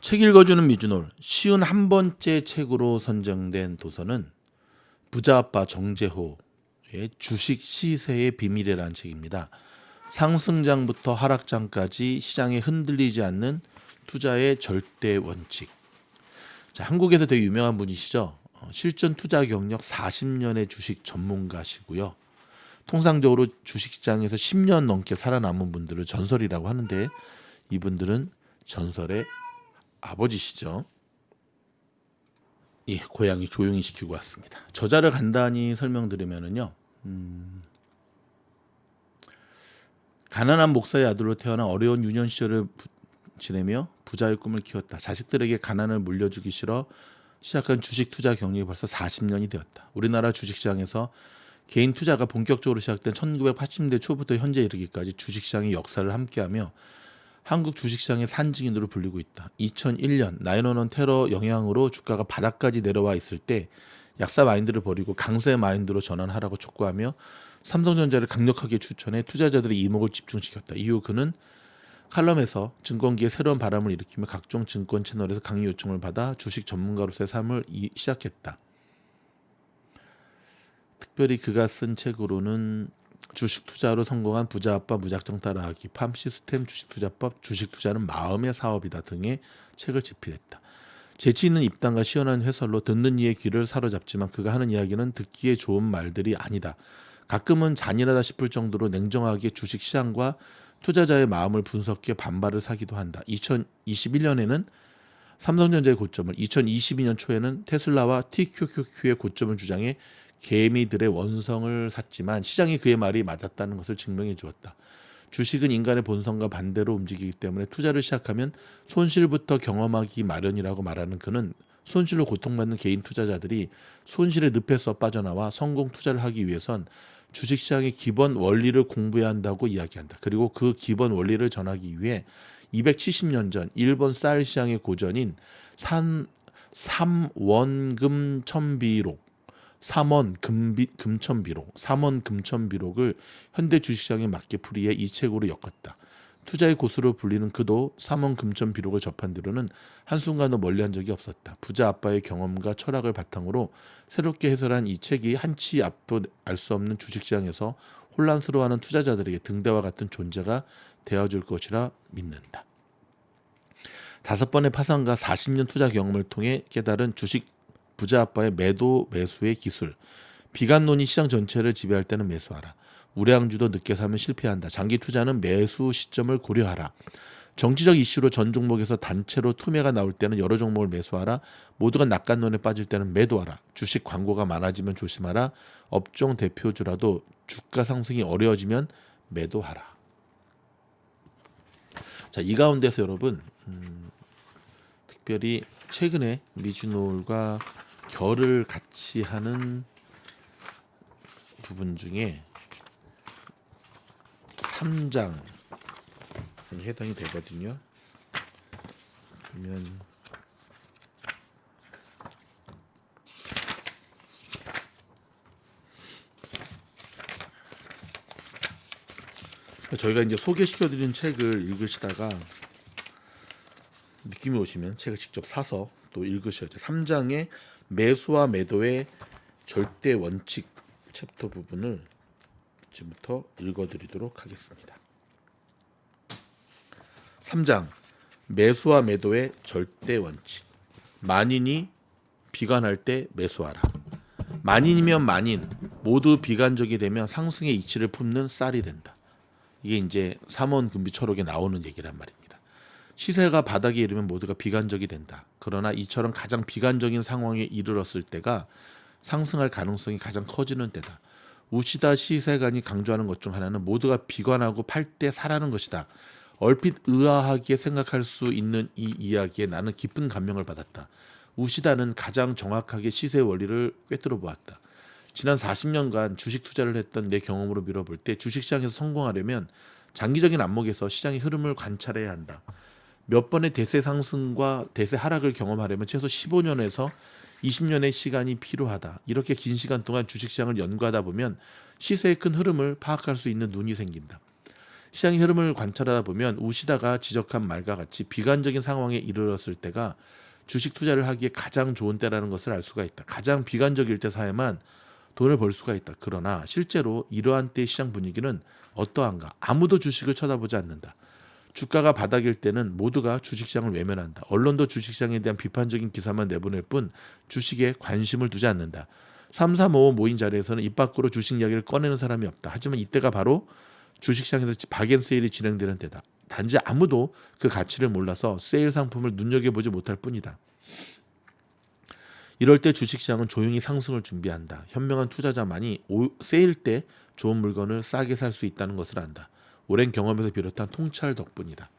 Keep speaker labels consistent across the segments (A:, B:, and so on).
A: 책 읽어주는 미주놀 쉬운 한 번째 책으로 선정된 도서는 부자 아빠 정재호의 주식 시세의 비밀이라는 책입니다. 상승장부터 하락장까지 시장에 흔들리지 않는 투자의 절대 원칙. 자, 한국에서 되게 유명한 분이시죠. 실전 투자 경력 40년의 주식 전문가시고요. 통상적으로 주식시장에서 10년 넘게 살아남은 분들을 전설이라고 하는데 이분들은 전설의 아버지시죠. 이 고양이 조용히 시키고 왔습니다. 저자를 간단히 설명드리면은요. 가난한 목사의 아들로 태어나 어려운 유년 시절을 지내며 부자의 꿈을 키웠다. 자식들에게 가난을 물려주기 싫어 시작한 주식 투자 경력이 벌써 40년이 되었다. 우리나라 주식시장에서 개인 투자가 본격적으로 시작된 1980년대 초부터 현재 이르기까지 주식시장의 역사를 함께하며 한국 주식시장의 산증인으로 불리고 있다. 2001년 9/11 테러 영향으로 주가가 바닥까지 내려와 있을 때 약사 마인드를 버리고 강세 마인드로 전환하라고 촉구하며 삼성전자를 강력하게 추천해 투자자들의 이목을 집중시켰다. 이후 그는 칼럼에서 증권계에 새로운 바람을 일으키며 각종 증권 채널에서 강의 요청을 받아 주식 전문가로서의 삶을 시작했다. 특별히 그가 쓴 책으로는 주식 투자로 성공한 부자 아빠 무작정 따라하기, 팜 시스템 주식 투자법, 주식 투자는 마음의 사업이다 등의 책을 집필했다. 재치 있는 입담과 시원한 해설로 듣는 이의 귀를 사로잡지만 그가 하는 이야기는 듣기에 좋은 말들이 아니다. 가끔은 잔인하다 싶을 정도로 냉정하게 주식 시장과 투자자의 마음을 분석해 반발을 사기도 한다. 2021년에는 삼성전자의 고점을, 2022년 초에는 테슬라와 TQQQ의 고점을 주장해 개미들의 원성을 샀지만 시장이 그의 말이 맞았다는 것을 증명해 주었다. 주식은 인간의 본성과 반대로 움직이기 때문에 투자를 시작하면 손실부터 경험하기 마련이라고 말하는 그는 손실로 고통받는 개인 투자자들이 손실의 늪에서 빠져나와 성공 투자를 하기 위해선 주식시장의 기본 원리를 공부해야 한다고 이야기한다. 그리고 그 기본 원리를 전하기 위해 270년 전 일본 쌀 시장의 고전인 삼원 금천비록을 현대 주식시장에 맞게 풀이해 이 책으로 엮었다. 투자의 고수로 불리는 그도 삼원금천비록을 접한 뒤로는 한순간도 멀리한 적이 없었다. 부자 아빠의 경험과 철학을 바탕으로 새롭게 해설한 이 책이 한치 앞도 알 수 없는 주식시장에서 혼란스러워하는 투자자들에게 등대와 같은 존재가 되어줄 것이라 믿는다. 5번의 파산과 40년 투자 경험을 통해 깨달은 주식 부자 아빠의 매도 매수의 기술. 비관론이 시장 전체를 지배할 때는 매수하라. 우량주도 늦게 사면 실패한다. 장기 투자는 매수 시점을 고려하라. 정치적 이슈로 전 종목에서 단체로 투매가 나올 때는 여러 종목을 매수하라. 모두가 낙관론에 빠질 때는 매도하라. 주식 광고가 많아지면 조심하라. 업종 대표주라도 주가 상승이 어려워지면 매도하라. 자, 이 가운데서 여러분 특별히 최근에 미주놀과 결을 같이 하는 부분 중에 3장 해당이 되거든요. 그러면 저희가 이제 소개시켜드린 책을 읽으시다가 느낌이 오시면 책을 직접 사서 또 읽으셔야죠. 3장의 매수와 매도의 절대 원칙 챕터 부분을 지금부터 읽어드리도록 하겠습니다. 3장 매수와 매도의 절대 원칙. 만인이 비관할 때 매수하라. 만인이면 만인 모두 비관적이 되면 상승의 이치를 품는 쌀이 된다. 이게 이제 삼원금비철옥에 나오는 얘기란 말입니다. 시세가 바닥에 이르면 모두가 비관적이 된다. 그러나 이처럼 가장 비관적인 상황에 이르렀을 때가 상승할 가능성이 가장 커지는 때다. 우시다 시세관이 강조하는 것 중 하나는 모두가 비관하고 팔 때 사라는 것이다. 얼핏 의아하게 생각할 수 있는 이 이야기에 나는 깊은 감명을 받았다. 우시다는 가장 정확하게 시세 원리를 꿰뚫어 보았다. 지난 40년간 주식 투자를 했던 내 경험으로 밀어볼 때 주식시장에서 성공하려면 장기적인 안목에서 시장의 흐름을 관찰해야 한다. 몇 번의 대세 상승과 대세 하락을 경험하려면 최소 15년에서 20년의 시간이 필요하다. 이렇게 긴 시간 동안 주식시장을 연구하다 보면 시세의 큰 흐름을 파악할 수 있는 눈이 생긴다. 시장의 흐름을 관찰하다 보면 우시다가 지적한 말과 같이 비관적인 상황에 이르렀을 때가 주식 투자를 하기에 가장 좋은 때라는 것을 알 수가 있다. 가장 비관적일 때 사야만 돈을 벌 수가 있다. 그러나 실제로 이러한 때의 시장 분위기는 어떠한가? 아무도 주식을 쳐다보지 않는다. 주가가 바닥일 때는 모두가 주식시장을 외면한다. 언론도 주식시장에 대한 비판적인 기사만 내보낼 뿐 주식에 관심을 두지 않는다. 335 모인 자리에서는 입 밖으로 주식 이야기를 꺼내는 사람이 없다. 하지만 이때가 바로 주식시장에서 박앤세일이 진행되는 때다. 단지 아무도 그 가치를 몰라서 세일 상품을 눈여겨보지 못할 뿐이다. 이럴 때 주식시장은 조용히 상승을 준비한다. 현명한 투자자만이 세일 때 좋은 물건을 싸게 살 수 있다는 것을 안다. 오랜 경험에서 비롯한 통찰 덕분이다.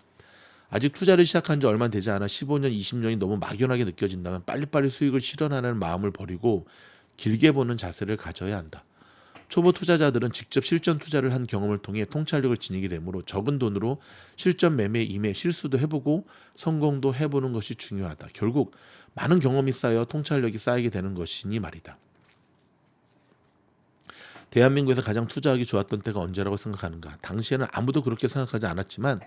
A: 아직 투자를 시작한 지 얼마 되지 않아 15년, 20년이 너무 막연하게 느껴진다면 빨리빨리 수익을 실현하는 마음을 버리고 길게 보는 자세를 가져야 한다. 초보 투자자들은 직접 실전 투자를 한 경험을 통해 통찰력을 지니게 되므로 적은 돈으로 실전 매매에 임해 실수도 해보고 성공도 해보는 것이 중요하다. 결국 많은 경험이 쌓여 통찰력이 쌓이게 되는 것이니 말이다. 대한민국에서 가장 투자하기 좋았던 때가 언제라고 생각하는가? 당시에는 아무도 그렇게 생각하지 않았지만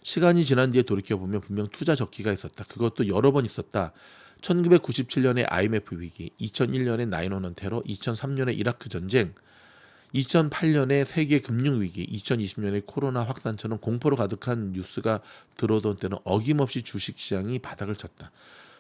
A: 시간이 지난 뒤에 돌이켜보면 분명 투자 적기가 있었다. 그것도 여러 번 있었다. 1997년의 IMF 위기, 2001년의 9/11 테러, 2003년의 이라크 전쟁, 2008년의 세계 금융위기, 2020년의 코로나 확산처럼 공포로 가득한 뉴스가 들어오던 때는 어김없이 주식시장이 바닥을 쳤다.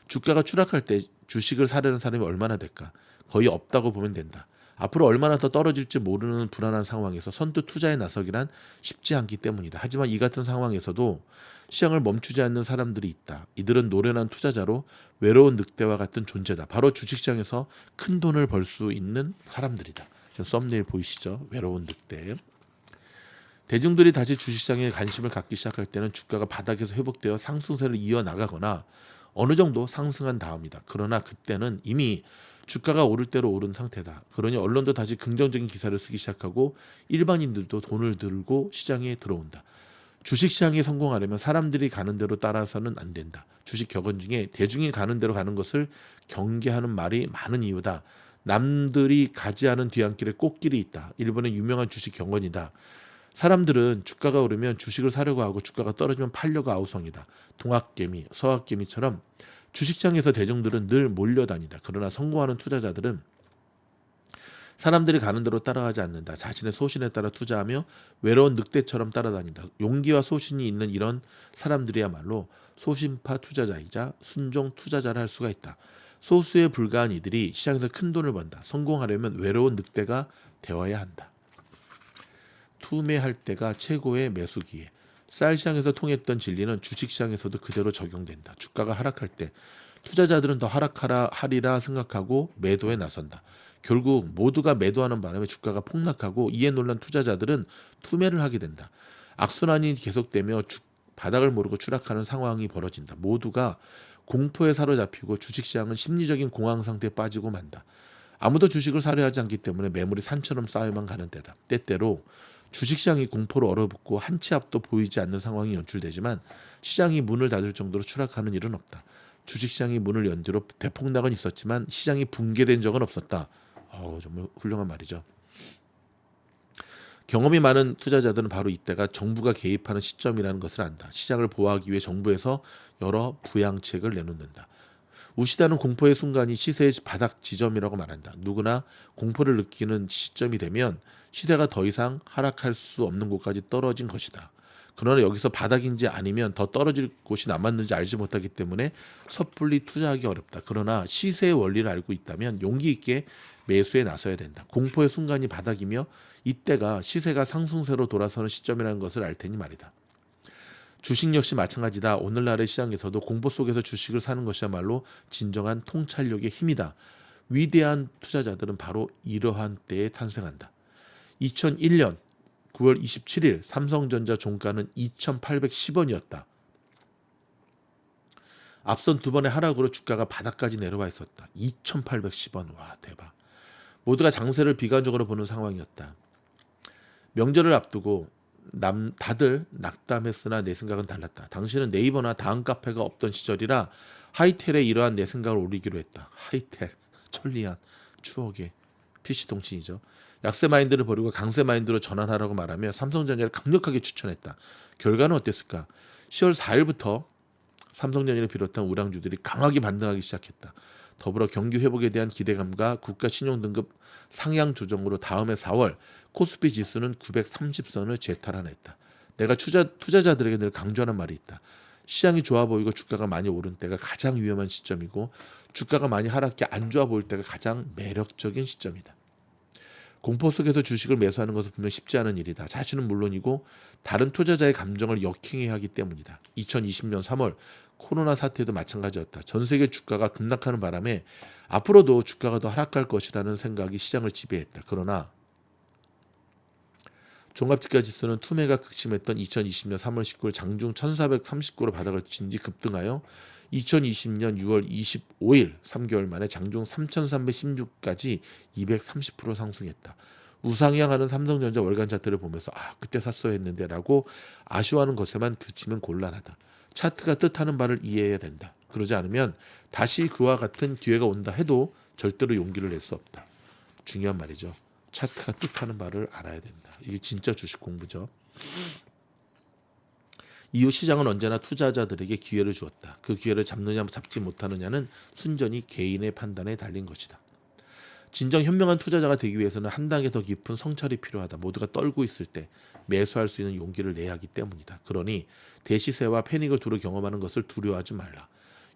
A: 주가가 추락할 때 주식을 사려는 사람이 얼마나 될까? 거의 없다고 보면 된다. 앞으로 얼마나 더 떨어질지 모르는 불안한 상황에서 선뜻 투자에 나서기란 쉽지 않기 때문이다. 하지만 이 같은 상황에서도 시장을 멈추지 않는 사람들이 있다. 이들은 노련한 투자자로 외로운 늑대와 같은 존재다. 바로 주식시장에서 큰 돈을 벌 수 있는 사람들이다. 썸네일 보이시죠? 외로운 늑대. 대중들이 다시 주식시장에 관심을 갖기 시작할 때는 주가가 바닥에서 회복되어 상승세를 이어나가거나 어느 정도 상승한 다음이다. 그러나 그때는 이미 주가가 오를 대로 오른 상태다. 그러니 언론도 다시 긍정적인 기사를 쓰기 시작하고 일반인들도 돈을 들고 시장에 들어온다. 주식시장에 성공하려면 사람들이 가는 대로 따라서는 안 된다. 주식 격언 중에 대중이 가는 대로 가는 것을 경계하는 말이 많은 이유다. 남들이 가지 않은 뒤안길에 꽃길이 있다. 일본의 유명한 주식 경언이다. 사람들은 주가가 오르면 주식을 사려고 하고 주가가 떨어지면 팔려고 아우성이다. 동학개미, 서학개미처럼 주식장에서 대중들은 늘 몰려다니다. 그러나 성공하는 투자자들은 사람들이 가는 대로 따라가지 않는다. 자신의 소신에 따라 투자하며 외로운 늑대처럼 따라다닌다. 용기와 소신이 있는 이런 사람들이야말로 소신파 투자자이자 순종 투자자를 할 수가 있다. 소수에 불과한 이들이 시장에서 큰 돈을 번다. 성공하려면 외로운 늑대가 되어야 한다. 투매할 때가 최고의 매수 기회. 쌀시장에서 통했던 진리는 주식시장에서도 그대로 적용된다. 주가가 하락할 때 투자자들은 더 하리라 생각하고 매도에 나선다. 결국 모두가 매도하는 바람에 주가가 폭락하고 이에 놀란 투자자들은 투매를 하게 된다. 악순환이 계속되며 바닥을 모르고 추락하는 상황이 벌어진다. 모두가 공포에 사로잡히고 주식시장은 심리적인 공황 상태에 빠지고 만다. 아무도 주식을 사려 하지 않기 때문에 매물이 산처럼 쌓여만 가는 때다. 때때로 주식시장이 공포로 얼어붙고 한 치 앞도 보이지 않는 상황이 연출되지만 시장이 문을 닫을 정도로 추락하는 일은 없다. 주식시장이 문을 연 뒤로 대폭락은 있었지만 시장이 붕괴된 적은 없었다. 정말 훌륭한 말이죠. 경험이 많은 투자자들은 바로 이때가 정부가 개입하는 시점이라는 것을 안다. 시장을 보호하기 위해 정부에서 여러 부양책을 내놓는다. 우시다는 공포의 순간이 시세의 바닥 지점이라고 말한다. 누구나 공포를 느끼는 시점이 되면 시세가 더 이상 하락할 수 없는 곳까지 떨어진 것이다. 그러나 여기서 바닥인지 아니면 더 떨어질 곳이 남았는지 알지 못하기 때문에 섣불리 투자하기 어렵다. 그러나 시세의 원리를 알고 있다면 용기 있게 매수에 나서야 된다. 공포의 순간이 바닥이며 이때가 시세가 상승세로 돌아서는 시점이라는 것을 알 테니 말이다. 주식 역시 마찬가지다. 오늘날의 시장에서도 공포 속에서 주식을 사는 것이야말로 진정한 통찰력의 힘이다. 위대한 투자자들은 바로 이러한 때에 탄생한다. 2001년 9월 27일 삼성전자 종가는 2,810원이었다. 앞선 두 번의 하락으로 주가가 바닥까지 내려와 있었다. 2,810원. 와, 대박. 모두가 장세를 비관적으로 보는 상황이었다. 명절을 앞두고 다들 낙담했으나 내 생각은 달랐다. 당신은 네이버나 다음 카페가 없던 시절이라 하이텔에 이러한 내 생각을 올리기로 했다. 하이텔, 천리안, 추억의 PC통신이죠. 약세 마인드를 버리고 강세 마인드로 전환하라고 말하며 삼성전자를 강력하게 추천했다. 결과는 어땠을까? 10월 4일부터 삼성전자를 비롯한 우량주들이 강하게 반등하기 시작했다. 더불어 경기 회복에 대한 기대감과 국가 신용 등급 상향 조정으로 다음해 4월 코스피 지수는 930선을 재탈환했다. 내가 투자자들에게 늘 강조하는 말이 있다. 시장이 좋아 보이고 주가가 많이 오른 때가 가장 위험한 시점이고 주가가 많이 하락해 안 좋아 보일 때가 가장 매력적인 시점이다. 공포 속에서 주식을 매수하는 것은 분명 쉽지 않은 일이다. 자신은 물론이고 다른 투자자의 감정을 역행해야 하기 때문이다. 2020년 3월 코로나 사태도 마찬가지였다. 전 세계 주가가 급락하는 바람에 앞으로도 주가가 더 하락할 것이라는 생각이 시장을 지배했다. 그러나 종합지가지수는 투매가 극심했던 2020년 3월 19일 장중 1439로 바닥을 친 뒤 급등하여 2020년 6월 25일 3개월 만에 장중 3316까지 230% 상승했다. 우상향하는 삼성전자 월간 차트를 보면서 그때 샀어야 했는데 라고 아쉬워하는 것에만 그치면 곤란하다. 차트가 뜻하는 바를 이해해야 된다. 그러지 않으면 다시 그와 같은 기회가 온다 해도 절대로 용기를 낼 수 없다. 중요한 말이죠. 차트가 뜻하는 바를 알아야 된다. 이게 진짜 주식 공부죠. 이후 시장은 언제나 투자자들에게 기회를 주었다. 그 기회를 잡느냐 잡지 못하느냐는 순전히 개인의 판단에 달린 것이다. 진정 현명한 투자자가 되기 위해서는 한 단계 더 깊은 성찰이 필요하다. 모두가 떨고 있을 때 매수할 수 있는 용기를 내야 하기 때문이다. 그러니 대시세와 패닉을 두루 경험하는 것을 두려워하지 말라.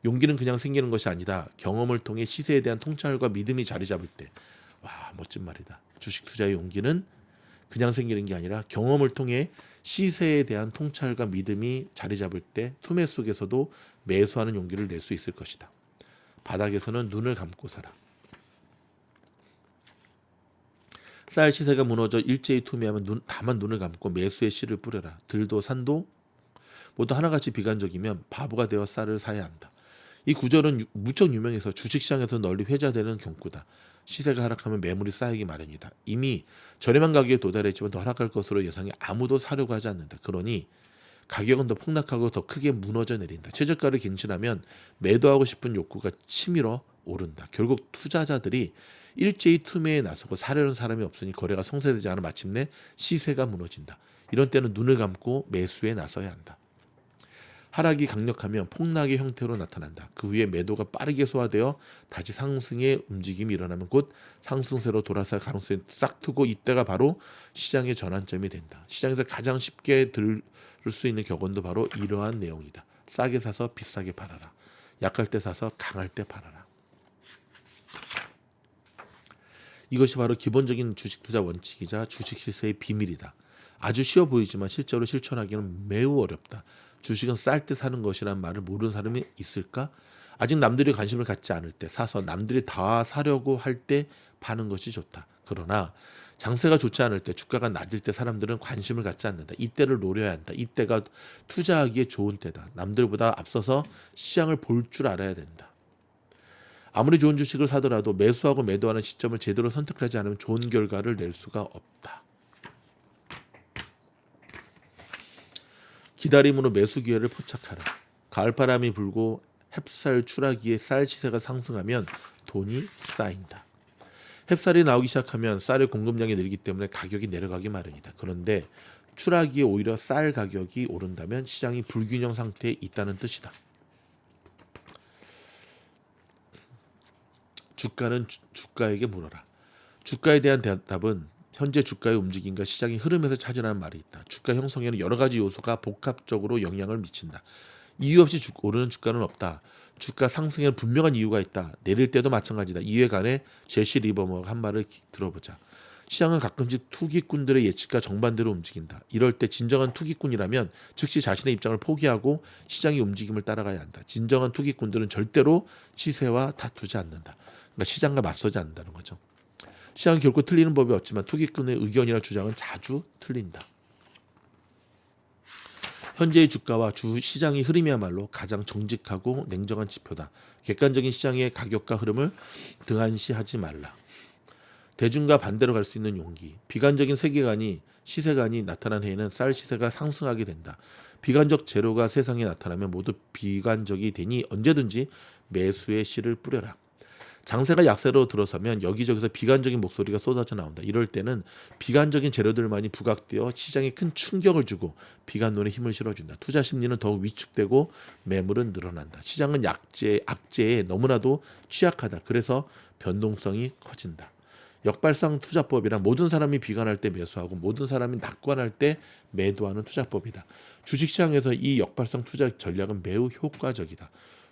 A: 용기는 그냥 생기는 것이 아니다. 경험을 통해 시세에 대한 통찰과 믿음이 자리 잡을 때. 와, 멋진 말이다. 주식 투자의 용기는 그냥 생기는 게 아니라 경험을 통해 시세에 대한 통찰과 믿음이 자리 잡을 때 투매 속에서도 매수하는 용기를 낼 수 있을 것이다. 바닥에서는 눈을 감고 살아. 쌀 시세가 무너져 일제히 투매하면 다만 눈을 감고 매수의 씨를 뿌려라. 들도 산도 모두 하나같이 비관적이면 바보가 되어 쌀을 사야 한다. 이 구절은 무척 유명해서 주식시장에서 널리 회자되는 경구다. 시세가 하락하면 매물이 쌓이기 마련이다. 이미 저렴한 가격에 도달했지만 더 하락할 것으로 예상해 아무도 사려고 하지 않는다. 그러니 가격은 더 폭락하고 더 크게 무너져 내린다. 최저가를 갱신하면 매도하고 싶은 욕구가 치밀어 오른다. 결국 투자자들이 일제히 투매에 나서고 사려는 사람이 없으니 거래가 성사되지 않아 마침내 시세가 무너진다. 이런 때는 눈을 감고 매수에 나서야 한다. 하락이 강력하면 폭락의 형태로 나타난다. 그 후에 매도가 빠르게 소화되어 다시 상승의 움직임이 일어나면 곧 상승세로 돌아설 가능성이 싹 트고 이때가 바로 시장의 전환점이 된다. 시장에서 가장 쉽게 들을 수 있는 격언도 바로 이러한 내용이다. 싸게 사서 비싸게 팔아라. 약할 때 사서 강할 때 팔아라. 이것이 바로 기본적인 주식 투자 원칙이자 주식 시세의 비밀이다. 아주 쉬워 보이지만 실제로 실천하기는 매우 어렵다. 주식은 쌀 때 사는 것이란 말을 모르는 사람이 있을까? 아직 남들이 관심을 갖지 않을 때 사서 남들이 다 사려고 할 때 파는 것이 좋다. 그러나 장세가 좋지 않을 때 주가가 낮을 때 사람들은 관심을 갖지 않는다. 이때를 노려야 한다. 이때가 투자하기에 좋은 때다. 남들보다 앞서서 시장을 볼 줄 알아야 된다. 아무리 좋은 주식을 사더라도 매수하고 매도하는 시점을 제대로 선택하지 않으면 좋은 결과를 낼 수가 없다. 기다림으로 매수 기회를 포착하라. 가을바람이 불고 햅쌀 추라기에 쌀 시세가 상승하면 돈이 쌓인다. 햅쌀이 나오기 시작하면 쌀의 공급량이 늘기 때문에 가격이 내려가기 마련이다. 그런데 추라기에 오히려 쌀 가격이 오른다면 시장이 불균형 상태에 있다는 뜻이다. 주가는 주가에게 물어라. 주가에 대한 대답은 현재 주가의 움직임과 시장의 흐름에서 찾으라는 말이 있다. 주가 형성에는 여러 가지 요소가 복합적으로 영향을 미친다. 이유 없이 오르는 주가는 없다. 주가 상승에는 분명한 이유가 있다. 내릴 때도 마찬가지다. 이에 관해 제시 리버머가 한 말을 들어보자. 시장은 가끔씩 투기꾼들의 예측과 정반대로 움직인다. 이럴 때 진정한 투기꾼이라면 즉시 자신의 입장을 포기하고 시장의 움직임을 따라가야 한다. 진정한 투기꾼들은 절대로 시세와 다투지 않는다. 그러니까 시장과 맞서지 않는다는 거죠. 시장은 결코 틀리는 법이 없지만 투기꾼의 의견이나 주장은 자주 틀린다. 현재의 주가와 주 시장의 흐름이야말로 가장 정직하고 냉정한 지표다. 객관적인 시장의 가격과 흐름을 등한시하지 말라. 대중과 반대로 갈 수 있는 용기. 비관적인 세계관이 시세관이 나타난 해에는 쌀 시세가 상승하게 된다. 비관적 재료가 세상에 나타나면 모두 비관적이 되니 언제든지 매수의 씨를 뿌려라. 장세가 약세로 들어서면 여기저기서 비관적인 목소리가 쏟아져 나온다. 이럴 때는 비관적인 재료들만이 부각되어 시장에 큰 충격을 주고 비관론에 힘을 실어준다. 투자 심리는 더욱 위축되고 매물은 늘어난다. 시장은 악재에 너무나도 취약하다. 그래서 변동성이 커진다. 역발상 투자법이란 모든 사람이 비관할 때 매수하고 모든 사람이 낙관할 때 매도하는 투자법이다. 주식시장에서 이 역발상 투자 전략은 매우 효과적이다.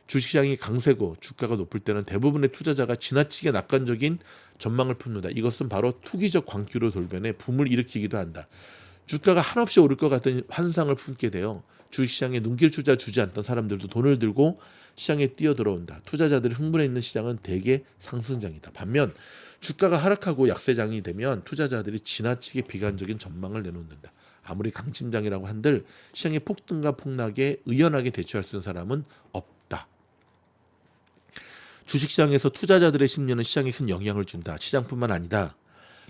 A: 주식시장이 강세고 주가가 높을 때는 대부분의 투자자가 지나치게 낙관적인 전망을 품는다. 이것은 바로 투기적 광기로 돌변해 붐을 일으키기도 한다. 주가가 한없이 오를 것 같은 환상을 품게 되어 주식시장에 눈길 투자 주지 않던 사람들도 돈을 들고 시장에 뛰어들어온다. 투자자들이 흥분해 있는 시장은 대개 상승장이다. 반면 주가가 하락하고 약세장이 되면 투자자들이 지나치게 비관적인 전망을 내놓는다. 아무리 강심장이라고 한들 시장의 폭등과 폭락에 의연하게 대처할 수 있는 사람은 없다. 주식시장에서 투자자들의 심리는 시장에 큰 영향을 준다. 시장뿐만 아니다.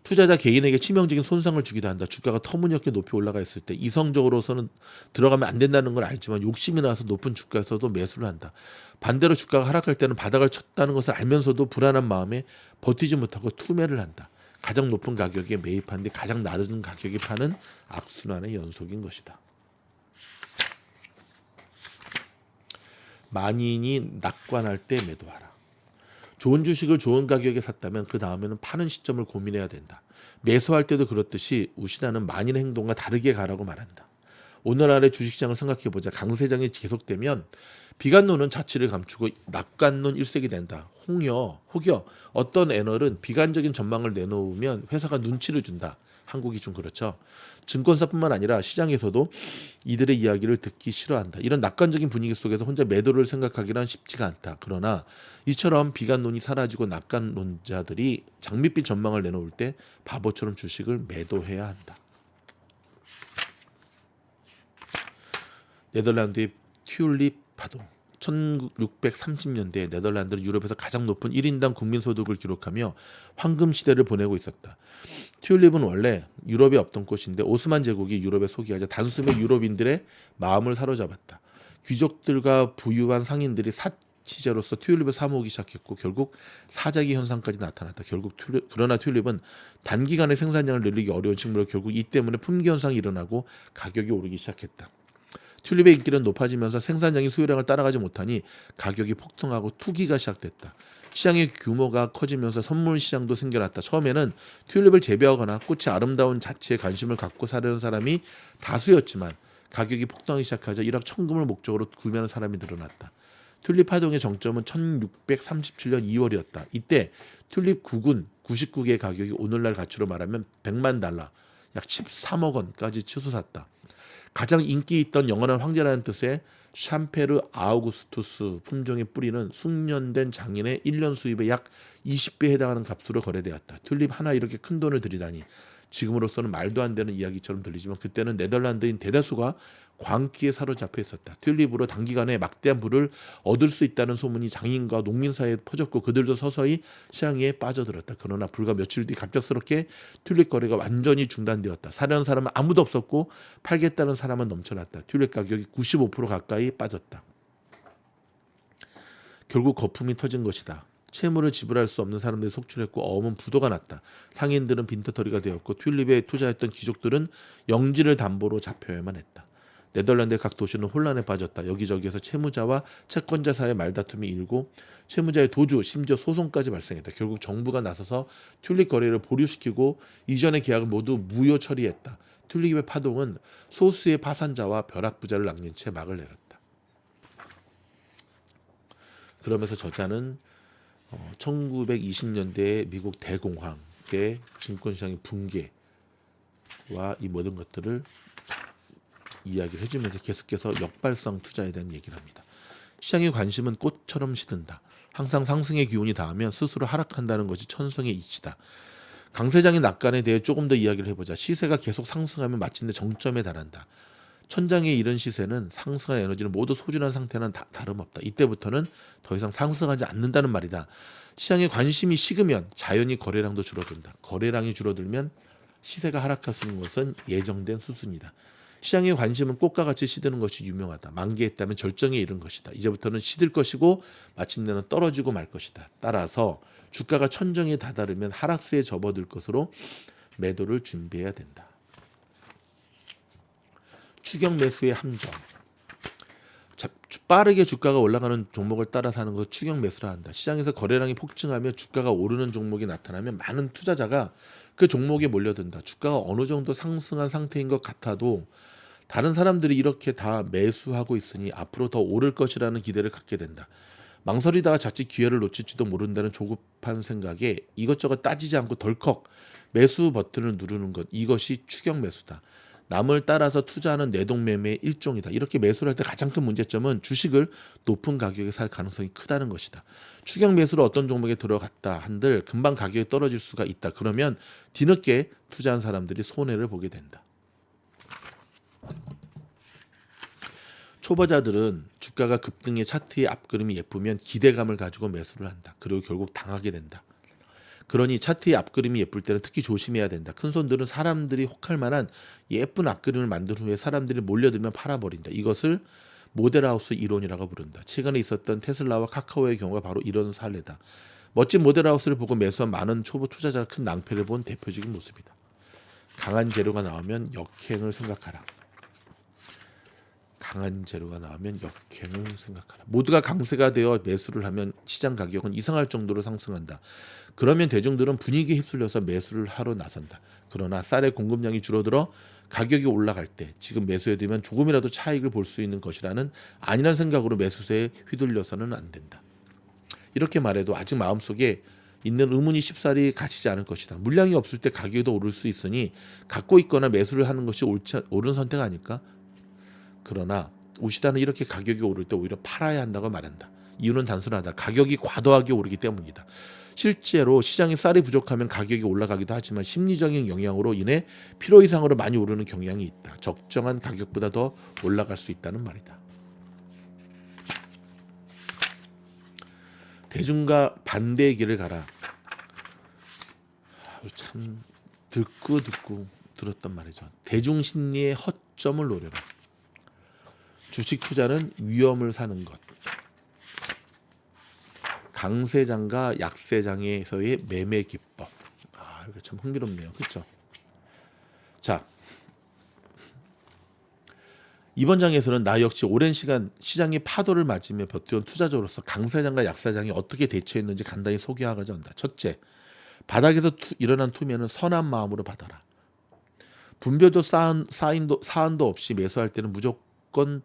A: 투자자 개인에게 치명적인 손상을 주기도 한다. 주가가 터무니없게 높이 올라가 있을 때 이성적으로서는 들어가면 안 된다는 걸 알지만 욕심이 나서 높은 주가에서도 매수를 한다. 반대로 주가가 하락할 때는 바닥을 쳤다는 것을 알면서도 불안한 마음에 버티지 못하고 투매를 한다. 가장 높은 가격에 매입한 뒤 가장 낮은 가격에 파는 악순환의 연속인 것이다. 만인이 낙관할 때 매도하라. 좋은 주식을 좋은 가격에 샀다면 그 다음에는 파는 시점을 고민해야 된다. 매수할 때도 그렇듯이 우시나는 만인의 행동과 다르게 가라고 말한다. 오늘날의 주식시장을 생각해보자. 강세장이 계속되면 비관론은 자취를 감추고 낙관론 일색이 된다. 혹여 어떤 애널은 비관적인 전망을 내놓으면 회사가 눈치를 준다. 한국이 좀 그렇죠. 증권사뿐만 아니라 시장에서도 이들의 이야기를 듣기 싫어한다. 이런 낙관적인 분위기 속에서 혼자 매도를 생각하기란 쉽지가 않다. 그러나 이처럼 비관론이 사라지고 낙관론자들이 장밋빛 전망을 내놓을 때 바보처럼 주식을 매도해야 한다. 네덜란드의 튤립 파동. 1630년대에 네덜란드는 유럽에서 가장 높은 1인당 국민소득을 기록하며 황금 시대를 보내고 있었다. 튤립은 원래 유럽에 없던 꽃인데 오스만 제국이 유럽에 소개하자 단숨에 유럽인들의 마음을 사로잡았다. 귀족들과 부유한 상인들이 사치제로서 튤립을 사모으기 시작했고 결국 사자기 현상까지 나타났다. 그러나 튤립은 단기간에 생산량을 늘리기 어려운 식물로 결국 이 때문에 품귀 현상이 일어나고 가격이 오르기 시작했다. 튤립의 인기는 높아지면서 생산량이 수요량을 따라가지 못하니 가격이 폭등하고 투기가 시작됐다. 시장의 규모가 커지면서 선물 시장도 생겨났다. 처음에는 튤립을 재배하거나 꽃이 아름다운 자체에 관심을 갖고 사려는 사람이 다수였지만 가격이 폭등하기 시작하자 일확천금을 목적으로 구매하는 사람이 늘어났다. 튤립 파동의 정점은 1637년 2월이었다. 이때 튤립 99개의 가격이 오늘날 가치로 말하면 100만 달러, 약 13억 원까지 치솟았다. 가장 인기 있던 영원한 황제라는 뜻의 샴페르 아우구스투스 품종의 뿌리는 숙련된 장인의 1년 수입의 약 20배에 해당하는 값으로 거래되었다. 튤립 하나 이렇게 큰 돈을 들이다니 지금으로서는 말도 안 되는 이야기처럼 들리지만 그때는 네덜란드인 대다수가 광기에 사로잡혀 있었다. 튤립으로 단기간에 막대한 부를 얻을 수 있다는 소문이 장인과 농민 사이에 퍼졌고 그들도 서서히 시장에 빠져들었다. 그러나 불과 며칠 뒤 갑작스럽게 튤립 거래가 완전히 중단되었다. 사려는 사람은 아무도 없었고 팔겠다는 사람은 넘쳐났다. 튤립 가격이 95% 가까이 빠졌다. 결국 거품이 터진 것이다. 채무를 지불할 수 없는 사람들이 속출했고 어음은 부도가 났다. 상인들은 빈털터리가 되었고 튤립에 투자했던 귀족들은 영지를 담보로 잡혀야만 했다. 네덜란드의 각 도시는 혼란에 빠졌다. 여기저기에서 채무자와 채권자 사이의 말다툼이 일고 채무자의 도주, 심지어 소송까지 발생했다. 결국 정부가 나서서 튤립 거래를 보류시키고 이전의 계약을 모두 무효 처리했다. 튤립의 파동은 소수의 파산자와 벼락부자를 남긴 채 막을 내렸다. 그러면서 저자는 1920년대 미국 대공황의 증권시장의 붕괴와 이 모든 것들을 이야기를 해주면서 계속해서 역발상 투자에 대한 얘기를 합니다. 시장의 관심은 꽃처럼 시든다. 항상 상승의 기운이 닿으면 스스로 하락한다는 것이 천성의 이치다. 강세장의 낙관에 대해 조금 더 이야기를 해보자. 시세가 계속 상승하면 마침내 정점에 달한다. 천장에 이른 시세는 상승한 에너지는 모두 소진한 상태는 다름없다. 이때부터는 더 이상 상승하지 않는다는 말이다. 시장에 관심이 식으면 자연히 거래량도 줄어든다. 거래량이 줄어들면 시세가 하락할 수 있는 것은 예정된 수순이다. 시장의 관심은 꽃과 같이 시드는 것이 유명하다. 만개했다면 절정에 이른 것이다. 이제부터는 시들 것이고 마침내는 떨어지고 말 것이다. 따라서 주가가 천정에 다다르면 하락세에 접어들 것으로 매도를 준비해야 된다. 추격 매수의 함정. 빠르게 주가가 올라가는 종목을 따라 사는 것을 추격 매수라 한다. 시장에서 거래량이 폭증하며 주가가 오르는 종목이 나타나면 많은 투자자가 그 종목에 몰려든다. 주가가 어느 정도 상승한 상태인 것 같아도 다른 사람들이 이렇게 다 매수하고 있으니 앞으로 더 오를 것이라는 기대를 갖게 된다. 망설이다가 자칫 기회를 놓칠지도 모른다는 조급한 생각에 이것저것 따지지 않고 덜컥 매수 버튼을 누르는 것, 이것이 추격 매수다. 남을 따라서 투자하는 내동매매의 일종이다. 이렇게 매수를 할 때 가장 큰 문제점은 주식을 높은 가격에 살 가능성이 크다는 것이다. 추격 매수로 어떤 종목에 들어갔다 한들 금방 가격이 떨어질 수가 있다. 그러면 뒤늦게 투자한 사람들이 손해를 보게 된다. 초보자들은 주가가 급등의 차트의 앞그림이 예쁘면 기대감을 가지고 매수를 한다. 그리고 결국 당하게 된다. 그러니 차트의 앞그림이 예쁠 때는 특히 조심해야 된다. 큰손들은 사람들이 혹할 만한 예쁜 앞그림을 만든 후에 사람들이 몰려들면 팔아버린다. 이것을 모델하우스 이론이라고 부른다. 최근에 있었던 테슬라와 카카오의 경우가 바로 이런 사례다. 멋진 모델하우스를 보고 매수한 많은 초보 투자자가 큰 낭패를 본 대표적인 모습이다. 강한 재료가 나오면 역행을 생각하라. 강한 재료가 나오면 역행을 생각하라. 모두가 강세가 되어 매수를 하면 시장 가격은 이상할 정도로 상승한다. 그러면 대중들은 분위기에 휩쓸려서 매수를 하러 나선다. 그러나 쌀의 공급량이 줄어들어 가격이 올라갈 때 지금 매수해두면 조금이라도 차익을 볼 수 있는 것이라는 아니란 생각으로 매수세에 휘둘려서는 안 된다. 이렇게 말해도 아직 마음속에 있는 의문이 쉽사리 가시지 않을 것이다. 물량이 없을 때 가격이 더 오를 수 있으니 갖고 있거나 매수를 하는 것이 옳은 선택 아닐까? 그러나 우시다는 이렇게 가격이 오를 때 오히려 팔아야 한다고 말한다. 이유는 단순하다. 가격이 과도하게 오르기 때문이다. 실제로 시장에 쌀이 부족하면 가격이 올라가기도 하지만 심리적인 영향으로 인해 필요 이상으로 많이 오르는 경향이 있다. 적정한 가격보다 더 올라갈 수 있다는 말이다. 대중과 반대의 길을 가라. 참 듣고 들었단 말이죠. 대중 심리의 허점을 노려라. 주식 투자는 위험을 사는 것. 강세장과 약세장에서의 매매 기법. 이거 참 흥미롭네요. 그렇죠? 자, 이번 장에서는 나 역시 오랜 시간 시장의 파도를 맞으며 버텨온 투자자로서 강세장과 약세장이 어떻게 대처했는지 간단히 소개하고자 한다. 첫째, 바닥에서 일어난 투매는 선한 마음으로 받아라. 분별도 사안도 없이 매수할 때는 무조건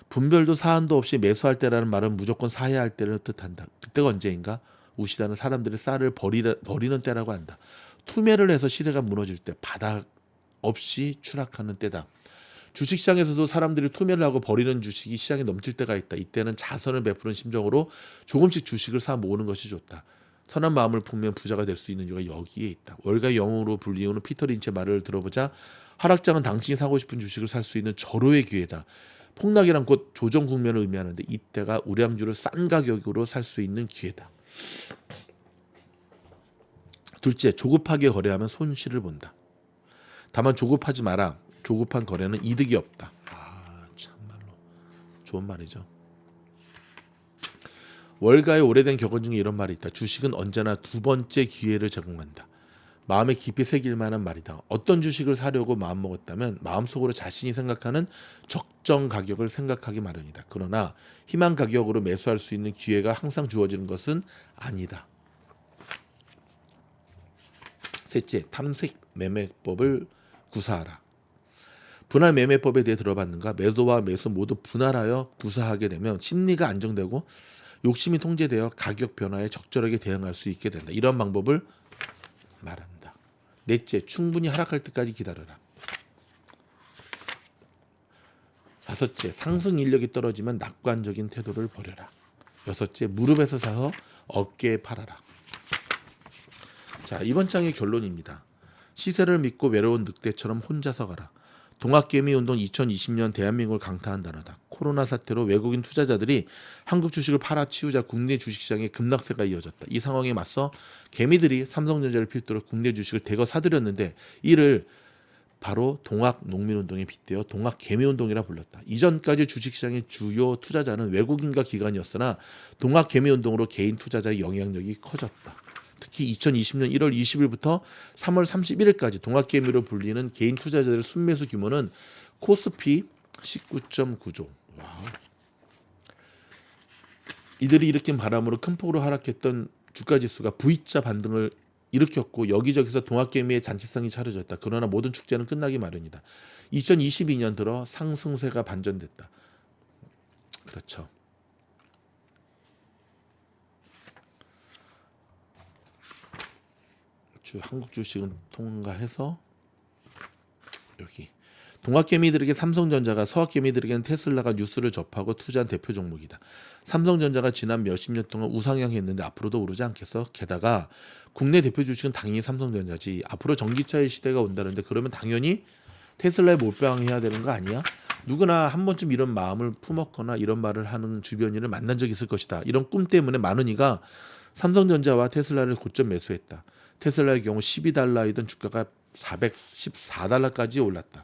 A: 분별도 사안도 없이 매수할 때라는 말은 무조건 사야 할 때를 뜻한다. 그때가 언제인가? 우시다는 사람들이 쌀을 버리는 때라고 한다. 투매를 해서 시세가 무너질 때, 바닥 없이 추락하는 때다. 주식시장에서도 사람들이 투매를 하고 버리는 주식이 시장에 넘칠 때가 있다. 이때는 자선을 베푸는 심정으로 조금씩 주식을 사 모으는 것이 좋다. 선한 마음을 품으면 부자가 될 수 있는 이유가 여기에 있다. 월가의 영웅으로 불리우는 피터 린치의 말을 들어보자 하락장은 당신이 사고 싶은 주식을 살 수 있는 절호의 기회다. 폭락이란 곧 조정 국면을 의미하는데 이때가 우량주를 싼 가격으로 살 수 있는 기회다. 둘째, 조급하게 거래하면 손실을 본다. 다만 조급하지 마라. 조급한 거래는 이득이 없다. 참말로 좋은 말이죠. 월가의 오래된 격언 중에 이런 말이 있다. 주식은 언제나 두 번째 기회를 제공한다. 마음에 깊이 새길 만한 말이다. 어떤 주식을 사려고 마음먹었다면 마음속으로 자신이 생각하는 적정 가격을 생각하기 마련이다. 그러나 희망 가격으로 매수할 수 있는 기회가 항상 주어지는 것은 아니다. 셋째, 탐색 매매법을 구사하라. 분할 매매법에 대해 들어봤는가? 매도와 매수 모두 분할하여 구사하게 되면 심리가 안정되고 욕심이 통제되어 가격 변화에 적절하게 대응할 수 있게 된다. 이런 방법을 말한다. 넷째, 충분히 하락할 때까지 기다려라. 다섯째, 상승 인력이 떨어지면 낙관적인 태도를 버려라. 여섯째, 무릎에서 사서 어깨에 팔아라. 자, 이번 장의 결론입니다. 시세를 믿고 외로운 늑대처럼 혼자서 가라. 동학개미운동 2020년 대한민국을 강타한 단어다. 코로나 사태로 외국인 투자자들이 한국 주식을 팔아치우자 국내 주식시장에 급락세가 이어졌다. 이 상황에 맞서 개미들이 삼성전자를 필두로 국내 주식을 대거 사들였는데 이를 바로 동학 농민운동에 빗대어 동학 개미운동이라 불렀다. 이전까지 주식시장의 주요 투자자는 외국인과 기관이었으나 동학 개미운동으로 개인 투자자의 영향력이 커졌다. 특히 2020년 1월 20일부터 3월 31일까지 동학 개미로 불리는 개인 투자자들의 순매수 규모는 코스피 19.9조. 와우. 이들이 일으킨 바람으로 큰 폭으로 하락했던 주가지수가 V자 반등을 일으켰고 여기저기서 동학개미의 잔치성이 차려졌다. 그러나 모든 축제는 끝나기 마련이다. 2022년 들어 상승세가 반전됐다. 그렇죠. 한국 주식은 통과해서 여기 동학개미들에게 삼성전자가 서학개미들에게는 테슬라가 뉴스를 접하고 투자한 대표 종목이다. 삼성전자가 지난 몇십 년 동안 우상향했는데 앞으로도 오르지 않겠어? 게다가 국내 대표 주식은 당연히 삼성전자지. 앞으로 전기차의 시대가 온다는데 그러면 당연히 테슬라에 몰빵해야 되는 거 아니야? 누구나 한 번쯤 이런 마음을 품었거나 이런 말을 하는 주변인을 만난 적이 있을 것이다. 이런 꿈 때문에 많은 이가 삼성전자와 테슬라를 고점 매수했다. 테슬라의 경우 12달러이던 주가가 414달러까지 올랐다.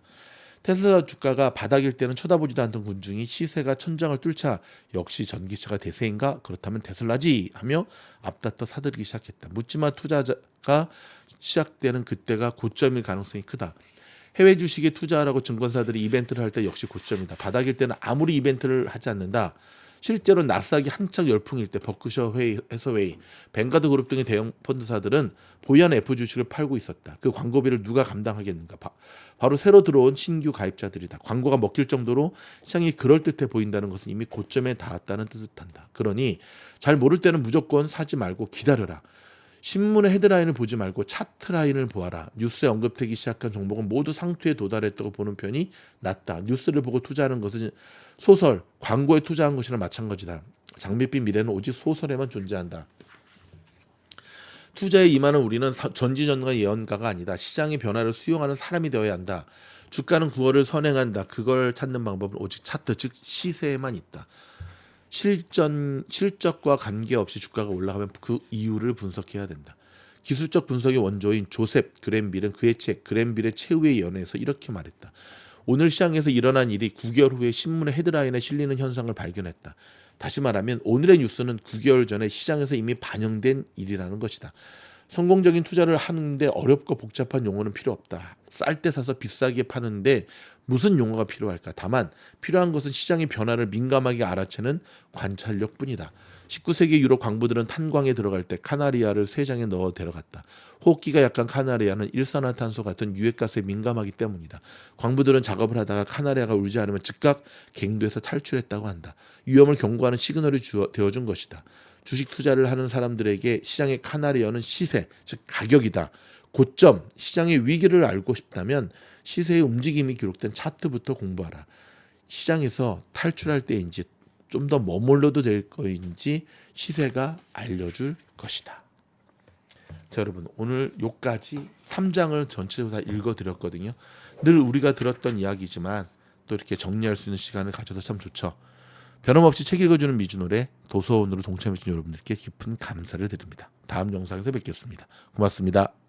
A: 테슬라 주가가 바닥일 때는 쳐다보지도 않던 군중이 시세가 천장을 뚫자 역시 전기차가 대세인가? 그렇다면 테슬라지 하며 앞다퉈 사들이기 시작했다. 묻지마 투자가 시작되는 그때가 고점일 가능성이 크다. 해외 주식에 투자하라고 증권사들이 이벤트를 할 때 역시 고점이다. 바닥일 때는 아무리 이벤트를 하지 않는다. 실제로 나스닥이 한창 열풍일 때 버크셔 회의, 해서웨이, 뱅가드 그룹 등의 대형 펀드사들은 보유한 F 주식을 팔고 있었다. 그 광고비를 누가 감당하겠는가? 바로 새로 들어온 신규 가입자들이다. 광고가 먹힐 정도로 시장이 그럴듯해 보인다는 것은 이미 고점에 닿았다는 뜻을 한다. 그러니 잘 모를 때는 무조건 사지 말고 기다려라. 신문의 헤드라인을 보지 말고 차트라인을 보아라. 뉴스에 언급되기 시작한 종목은 모두 상투에 도달했다고 보는 편이 낫다. 뉴스를 보고 투자하는 것은 소설, 광고에 투자한 것이랑 마찬가지다. 장밋빛 미래는 오직 소설에만 존재한다. 투자에 임하는 우리는 전지전능한 예언가가 아니다. 시장의 변화를 수용하는 사람이 되어야 한다. 주가는 9월을 선행한다. 그걸 찾는 방법은 오직 차트, 즉 시세에만 있다. 실적과 관계없이 주가가 올라가면 그 이유를 분석해야 된다. 기술적 분석의 원조인 조셉 그랜빌은 그의 책 그랜빌의 최후의 연애에서 이렇게 말했다. 오늘 시장에서 일어난 일이 9개월 후에 신문의 헤드라인에 실리는 현상을 발견했다. 다시 말하면 오늘의 뉴스는 9개월 전에 시장에서 이미 반영된 일이라는 것이다. 성공적인 투자를 하는데 어렵고 복잡한 용어는 필요 없다. 쌀 때 사서 비싸게 파는데 무슨 용어가 필요할까? 다만 필요한 것은 시장의 변화를 민감하게 알아채는 관찰력뿐이다. 19세기 유럽 광부들은 탄광에 들어갈 때 카나리아를 쇠장에 넣어 데려갔다. 호흡기가 약한 카나리아는 일산화탄소 같은 유해가스에 민감하기 때문이다. 광부들은 작업을 하다가 카나리아가 울지 않으면 즉각 갱도에서 탈출했다고 한다. 위험을 경고하는 시그널이 되어준 것이다. 주식 투자를 하는 사람들에게 시장의 카나리아는 시세, 즉 가격이다. 고점, 시장의 위기를 알고 싶다면 시세의 움직임이 기록된 차트부터 공부하라. 시장에서 탈출할 때인지 좀 더 머물러도 될 거인지 시세가 알려줄 것이다. 자, 여러분 오늘 요까지 3장을 전체적으로 다 읽어드렸거든요. 늘 우리가 들었던 이야기지만 또 이렇게 정리할 수 있는 시간을 가져서 참 좋죠. 변함없이 책 읽어주는 미주노래 도서원으로 동참해주신 여러분들께 깊은 감사를 드립니다. 다음 영상에서 뵙겠습니다. 고맙습니다.